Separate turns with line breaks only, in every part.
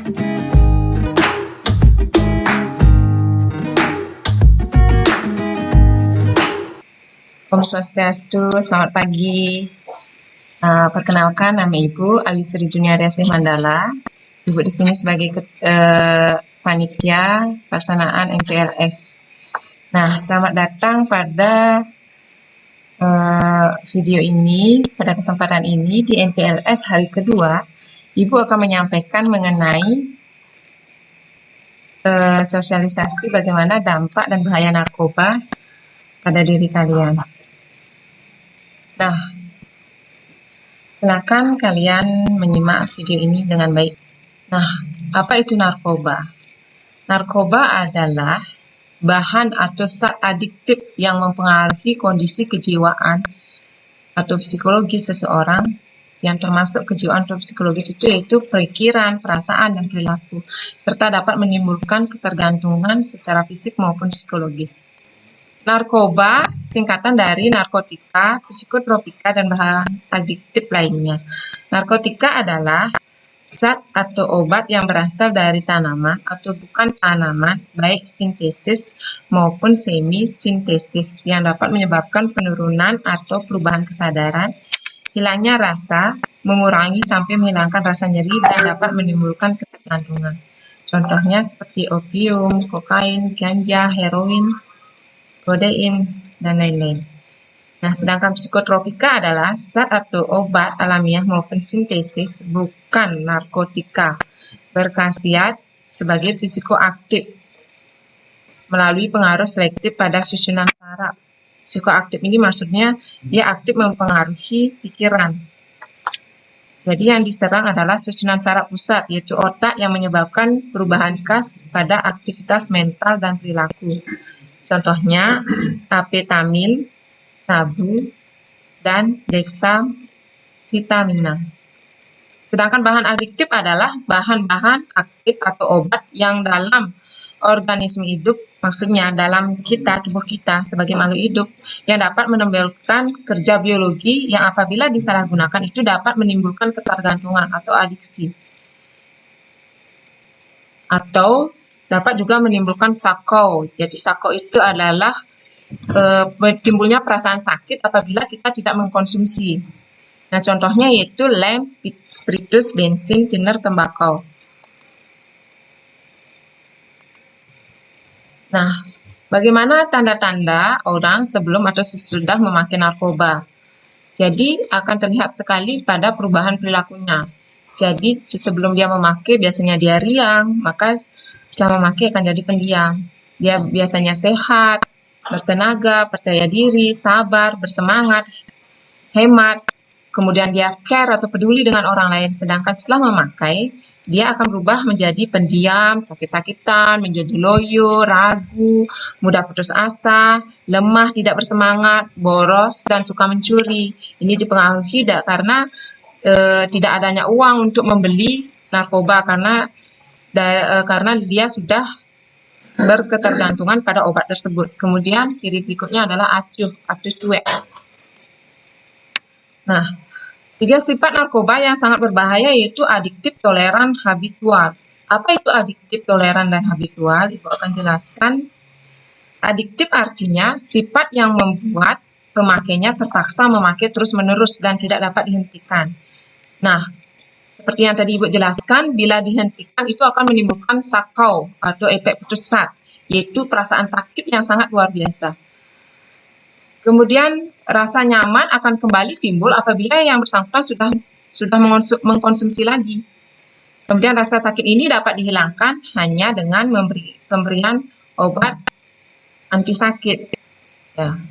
Om Swastiastu, selamat pagi. Perkenalkan, nama Ibu Ayu Sri Juniariasih Mandala. Ibu di sini sebagai panitia pelaksanaan MPLS. Nah, selamat datang pada video ini. Pada kesempatan ini di MPLS hari kedua, Ibu akan menyampaikan mengenai sosialisasi bagaimana dampak dan bahaya narkoba pada diri kalian. Nah, silakan kalian menyimak video ini dengan baik. Nah, apa itu narkoba? Narkoba adalah bahan atau zat adiktif yang mempengaruhi kondisi kejiwaan atau psikologis seseorang, yang termasuk kejiwaan atau psikologis itu yaitu pikiran, perasaan, dan perilaku, serta dapat menimbulkan ketergantungan secara fisik maupun psikologis. Narkoba singkatan dari narkotika, psikotropika, dan bahan adiktif lainnya. Narkotika adalah zat atau obat yang berasal dari tanaman atau bukan tanaman, baik sintesis maupun semi-sintesis, yang dapat menyebabkan penurunan atau perubahan kesadaran, hilangnya rasa, mengurangi sampai menghilangkan rasa nyeri, dan dapat menimbulkan ketergantungan. Contohnya seperti opium, kokain, ganja, heroin, kodein, dan lain-lain. Nah, sedangkan psikotropika adalah zat atau obat alamiah maupun sintesis, bukan narkotika, berkhasiat sebagai psikoaktif melalui pengaruh selektif pada susunan saraf. Psikoaktif ini maksudnya dia aktif mempengaruhi pikiran. Jadi yang diserang adalah susunan saraf pusat, yaitu otak, yang menyebabkan perubahan khas pada aktivitas mental dan perilaku. Contohnya amfetamin, sabu, dan deksavitamina. Sedangkan bahan adiktif adalah bahan-bahan aktif atau obat yang dalam organisme hidup, maksudnya dalam tubuh kita sebagai makhluk hidup, yang dapat menimbulkan kerja biologi yang apabila disalahgunakan itu dapat menimbulkan ketergantungan atau adiksi. Atau dapat juga menimbulkan sakau. Jadi sakau itu adalah timbulnya perasaan sakit apabila kita tidak mengkonsumsi. Nah, contohnya yaitu lem, spiritus, bensin, thinner, tembakau. Nah, bagaimana tanda-tanda orang sebelum atau sesudah memakai narkoba? Jadi akan terlihat sekali pada perubahan perilakunya. Jadi sebelum dia memakai biasanya dia riang, maka setelah memakai akan jadi pendiam. Dia biasanya sehat, bertenaga, percaya diri, sabar, bersemangat, hemat. Kemudian dia care atau peduli dengan orang lain. Sedangkan setelah memakai, dia akan berubah menjadi pendiam, sakit-sakitan, menjadi loyo, ragu, mudah putus asa, lemah, tidak bersemangat, boros, dan suka mencuri. Ini dipengaruhi karena tidak adanya uang untuk membeli narkoba karena dia sudah berketergantungan pada obat tersebut. Kemudian ciri berikutnya adalah acuh cuek. Nah, 3 sifat narkoba yang sangat berbahaya yaitu adiktif, toleran, habitual. Apa itu adiktif, toleran, dan habitual? Ibu akan jelaskan. Adiktif artinya sifat yang membuat pemakainya terpaksa memakai terus-menerus dan tidak dapat dihentikan. Nah, seperti yang tadi Ibu jelaskan, bila dihentikan itu akan menimbulkan sakau atau efek putus asa, yaitu perasaan sakit yang sangat luar biasa. Kemudian rasa nyaman akan kembali timbul apabila yang bersangkutan sudah mengkonsumsi lagi. Kemudian rasa sakit ini dapat dihilangkan hanya dengan pemberian obat anti sakit. Ya.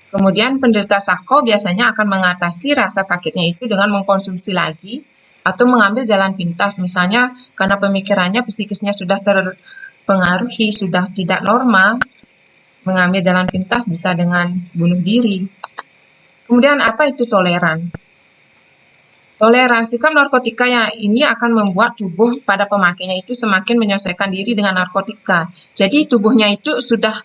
Kemudian penderita sakau biasanya akan mengatasi rasa sakitnya itu dengan mengkonsumsi lagi atau mengambil jalan pintas, misalnya karena pemikirannya, psikisnya sudah terpengaruhi, sudah tidak normal, mengambil jalan pintas bisa dengan bunuh diri. Kemudian apa itu toleran? Toleran sikap narkotika yang ini akan membuat tubuh pada pemakainya itu semakin menyesuaikan diri dengan narkotika. Jadi tubuhnya itu sudah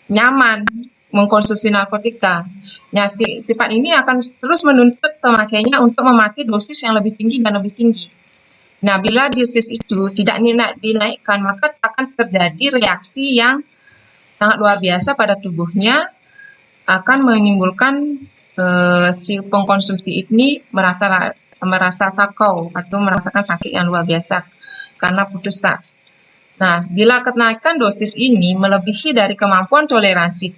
nyaman mengkonsumsi narkotika. Nah, sifat ini akan terus menuntut pemakainya untuk memakai dosis yang lebih tinggi dan lebih tinggi. Nah, bila dosis itu tidak dinaikkan, maka akan terjadi reaksi yang sangat luar biasa pada tubuhnya, akan menimbulkan si pengkonsumsi ini merasa sakau atau merasakan sakit yang luar biasa karena putus asa. Nah, bila kenaikan dosis ini melebihi dari kemampuan toleransi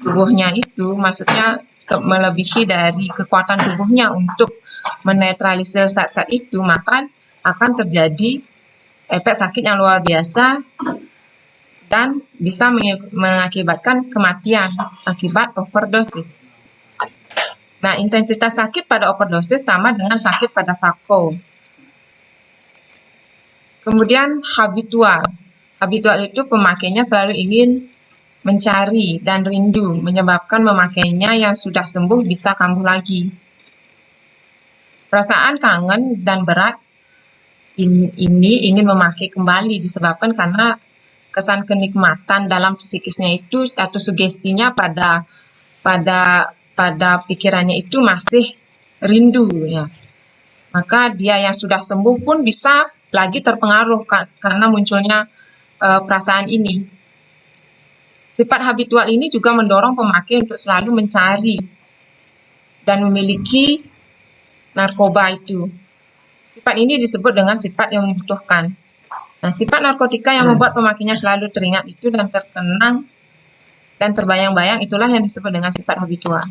tubuhnya itu, maksudnya melebihi dari kekuatan tubuhnya untuk menetralisir zat-zat itu, maka akan terjadi efek sakit yang luar biasa dan bisa mengakibatkan kematian akibat overdosis. Nah, intensitas sakit pada overdosis sama dengan sakit pada SARCO. Kemudian habitual. Habitual itu pemakainya selalu ingin mencari dan rindu, menyebabkan memakainya yang sudah sembuh bisa kambuh lagi. Perasaan kangen dan berat ini ingin memakai kembali disebabkan karena kesan kenikmatan dalam psikisnya itu atau sugestinya pada pikirannya itu masih rindu ya. Maka dia yang sudah sembuh pun bisa lagi terpengaruh karena munculnya perasaan ini. Sifat habitual ini juga mendorong pemakai untuk selalu mencari dan memiliki narkoba itu. Sifat ini disebut dengan sifat yang membutuhkan. Nah, sifat narkotika yang membuat pemakainya selalu teringat itu dan terkenang dan terbayang-bayang, itulah yang disebut dengan sifat habitual.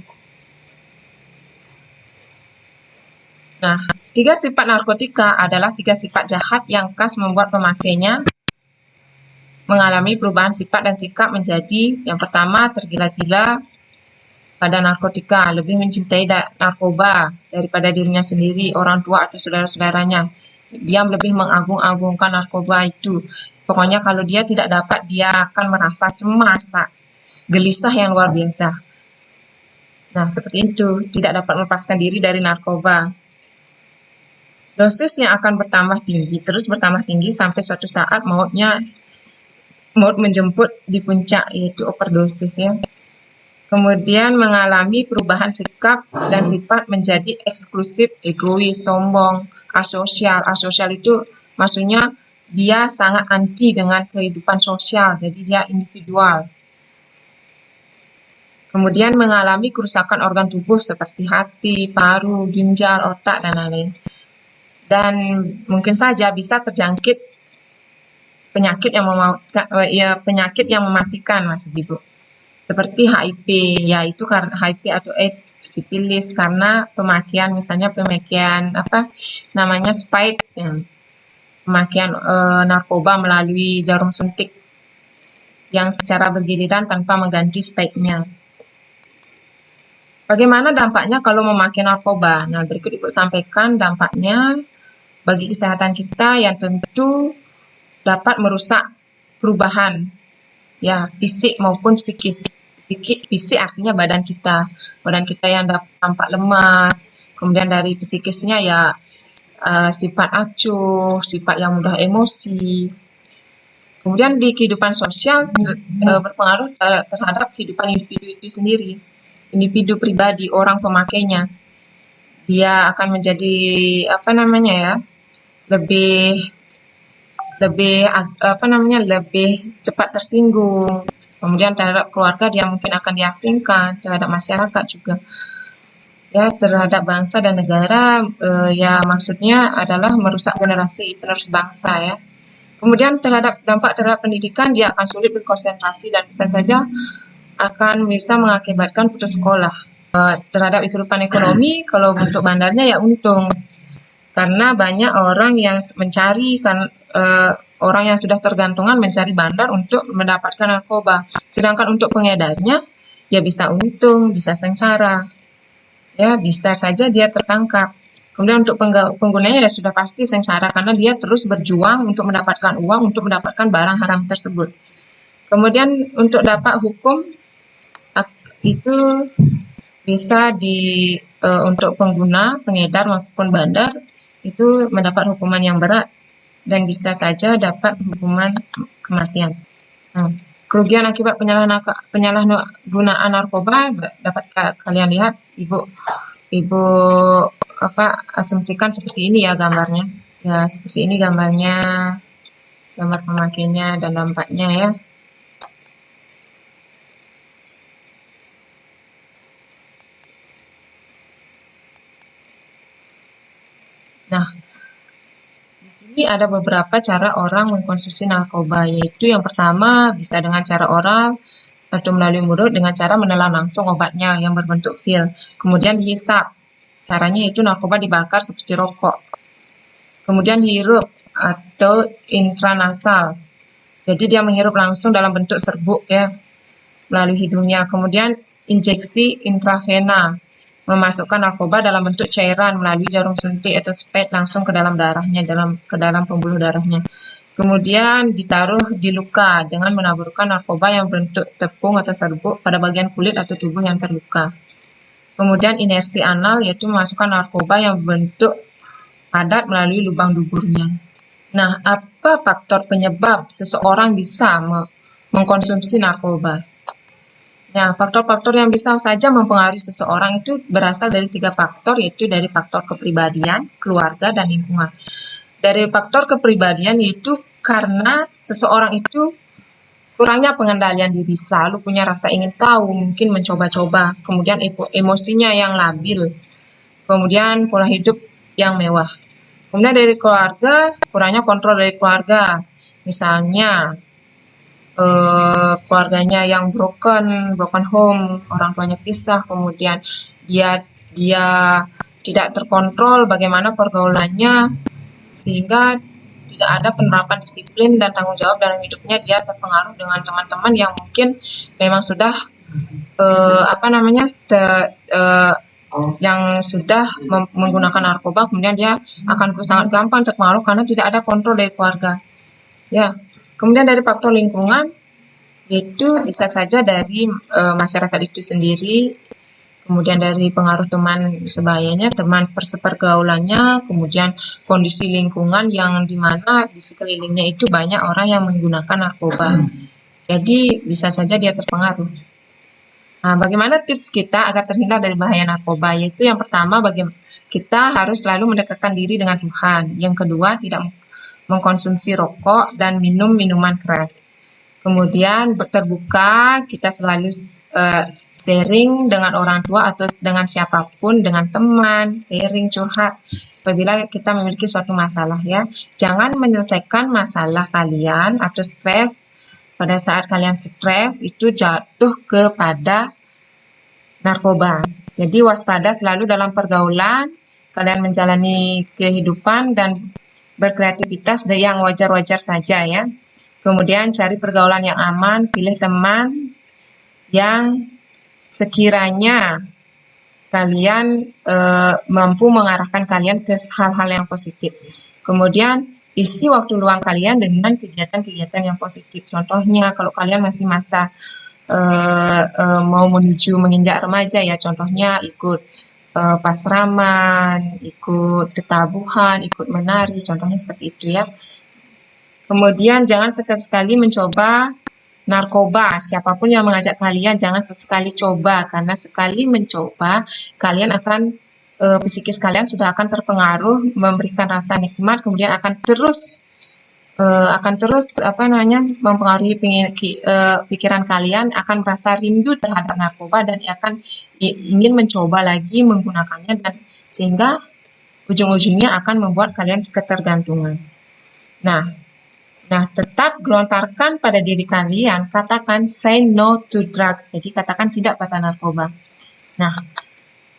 Nah, 3 sifat narkotika adalah 3 sifat jahat yang khas membuat pemakainya mengalami perubahan sifat dan sikap menjadi, yang pertama, tergila-gila pada narkotika, lebih mencintai narkoba daripada dirinya sendiri, orang tua atau saudara-saudaranya. Dia lebih mengagung-agungkan narkoba itu. Pokoknya kalau dia tidak dapat, dia akan merasa cemas, gelisah yang luar biasa. Nah, seperti itu, tidak dapat melepaskan diri dari narkoba. Dosis yang akan bertambah tinggi, terus bertambah tinggi sampai suatu saat maut menjemput di puncak, yaitu overdosis ya. Kemudian mengalami perubahan sikap dan sifat menjadi eksklusif, egois, sombong, asosial. Asosial itu maksudnya dia sangat anti dengan kehidupan sosial, jadi dia individual. Kemudian mengalami kerusakan organ tubuh seperti hati, paru, ginjal, otak, dan lain-lain. Dan mungkin saja bisa terjangkit penyakit yang mematikan, Mas Ibu. Seperti HIV, yaitu karena HIV atau AIDS, sipilis, karena pemakaian misalnya spike, ya, pemakaian narkoba melalui jarum suntik yang secara bergiliran tanpa mengganti spike-nya. Bagaimana dampaknya kalau memakai narkoba? Nah, berikut Ibu sampaikan dampaknya bagi kesehatan kita yang tentu dapat merusak perubahan ya fisik maupun psikis. Fisik artinya badan kita yang tampak lemas, kemudian dari psikisnya ya sifat acuh, sifat yang mudah emosi. Kemudian di kehidupan sosial berpengaruh terhadap kehidupan individu itu sendiri, individu pribadi, orang pemakainya. Dia akan menjadi lebih cepat tersinggung. Kemudian terhadap keluarga dia mungkin akan diasingkan, terhadap masyarakat juga. Ya, terhadap bangsa dan negara ya maksudnya adalah merusak generasi penerus bangsa ya. Kemudian dampak terhadap pendidikan, dia akan sulit berkonsentrasi dan bisa saja akan bisa mengakibatkan putus sekolah. Terhadap kehidupan ekonomi, kalau untuk bandarnya ya untung. Karena banyak orang yang mencari orang yang sudah tergantungan mencari bandar untuk mendapatkan narkoba. Sedangkan untuk pengedarnya ya bisa untung, bisa sengsara. Ya, bisa saja dia tertangkap. Kemudian untuk penggunanya ya sudah pasti sengsara karena dia terus berjuang untuk mendapatkan uang, untuk mendapatkan barang haram tersebut. Kemudian untuk dampak hukum itu bisa untuk pengguna, pengedar maupun bandar itu mendapat hukuman yang berat dan bisa saja dapat hukuman kematian. Kerugian akibat penyalahgunaan narkoba dapat kalian lihat, Ibu asumsikan seperti ini ya gambarnya. Ya, seperti ini gambarnya, gambar pemakainya dan dampaknya ya. Nah, di sini ada beberapa cara orang mengkonsumsi narkoba, yaitu yang pertama bisa dengan cara oral atau melalui mulut dengan cara menelan langsung obatnya yang berbentuk pil. Kemudian dihisap. Caranya itu narkoba dibakar seperti rokok. Kemudian dihirup atau intranasal. Jadi dia menghirup langsung dalam bentuk serbuk ya, melalui hidungnya. Kemudian injeksi intravena, memasukkan narkoba dalam bentuk cairan melalui jarum suntik atau spet langsung ke dalam darahnya, ke dalam pembuluh darahnya. Kemudian ditaruh di luka dengan menaburkan narkoba yang berbentuk tepung atau serbuk pada bagian kulit atau tubuh yang terluka. Kemudian inersi anal, yaitu memasukkan narkoba yang berbentuk padat melalui lubang duburnya. Nah, apa faktor penyebab seseorang bisa mengkonsumsi narkoba? Nah, faktor-faktor yang bisa saja mempengaruhi seseorang itu berasal dari 3 faktor, yaitu dari faktor kepribadian, keluarga, dan lingkungan. Dari faktor kepribadian yaitu karena seseorang itu kurangnya pengendalian diri, selalu punya rasa ingin tahu, mungkin mencoba-coba, kemudian emosinya yang labil, kemudian pola hidup yang mewah. Kemudian dari keluarga, kurangnya kontrol dari keluarga, misalnya keluarganya yang broken home, orang tuanya pisah, kemudian dia tidak terkontrol bagaimana pergaulannya, sehingga tidak ada penerapan disiplin dan tanggung jawab dalam hidupnya. Dia terpengaruh dengan teman-teman yang mungkin memang sudah yang sudah menggunakan narkoba, kemudian dia akan sangat gampang terpengaruh karena tidak ada kontrol dari keluarga. Ya, kemudian dari faktor lingkungan, yaitu bisa saja dari masyarakat itu sendiri, kemudian dari pengaruh teman sebayanya, teman pergaulannya, kemudian kondisi lingkungan yang dimana di sekelilingnya itu banyak orang yang menggunakan narkoba. Jadi bisa saja dia terpengaruh. Nah, bagaimana tips kita agar terhindar dari bahaya narkoba? Yaitu yang pertama, kita harus selalu mendekatkan diri dengan Tuhan. Yang kedua, tidak mengkonsumsi rokok dan minum minuman keras. Kemudian terbuka, kita selalu sharing dengan orang tua atau dengan siapapun, dengan teman, sharing, curhat. Apabila kita memiliki suatu masalah ya, jangan menyelesaikan masalah kalian atau stres. Pada saat kalian stres itu jatuh kepada narkoba. Jadi waspada selalu dalam pergaulan, kalian menjalani kehidupan dan berkreativitas yang wajar-wajar saja ya. Kemudian cari pergaulan yang aman, pilih teman yang sekiranya kalian mampu mengarahkan kalian ke hal-hal yang positif. Kemudian isi waktu luang kalian dengan kegiatan-kegiatan yang positif. Contohnya kalau kalian masih masa mau menuju menginjak remaja ya, contohnya ikut pasraman, ikut tetabuhan, ikut menari, contohnya seperti itu ya. Kemudian jangan sekali-sekali mencoba narkoba. Siapapun yang mengajak kalian jangan sesekali coba, karena sekali mencoba kalian akan psikis kalian sudah akan terpengaruh, memberikan rasa nikmat, kemudian akan terus mempengaruhi pikiran kalian, akan merasa rindu terhadap narkoba dan akan ingin mencoba lagi menggunakannya, dan sehingga ujung-ujungnya akan membuat kalian ketergantungan. Nah, tetap gelontarkan pada diri kalian, katakan say no to drugs, jadi katakan tidak pada narkoba. Nah,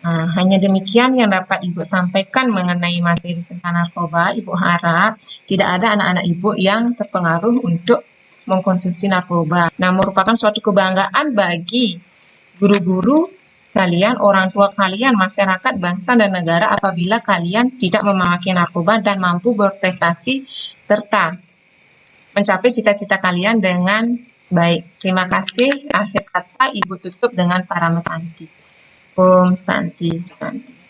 hanya demikian yang dapat Ibu sampaikan mengenai materi tentang narkoba. Ibu harap tidak ada anak-anak Ibu yang terpengaruh untuk mengkonsumsi narkoba. Nah, merupakan suatu kebanggaan bagi guru-guru kalian, orang tua kalian, masyarakat, bangsa, dan negara apabila kalian tidak memakai narkoba dan mampu berprestasi serta mencapai cita-cita kalian dengan baik. Terima kasih. Akhir kata Ibu tutup dengan Parama Santi. Om Santi Santi.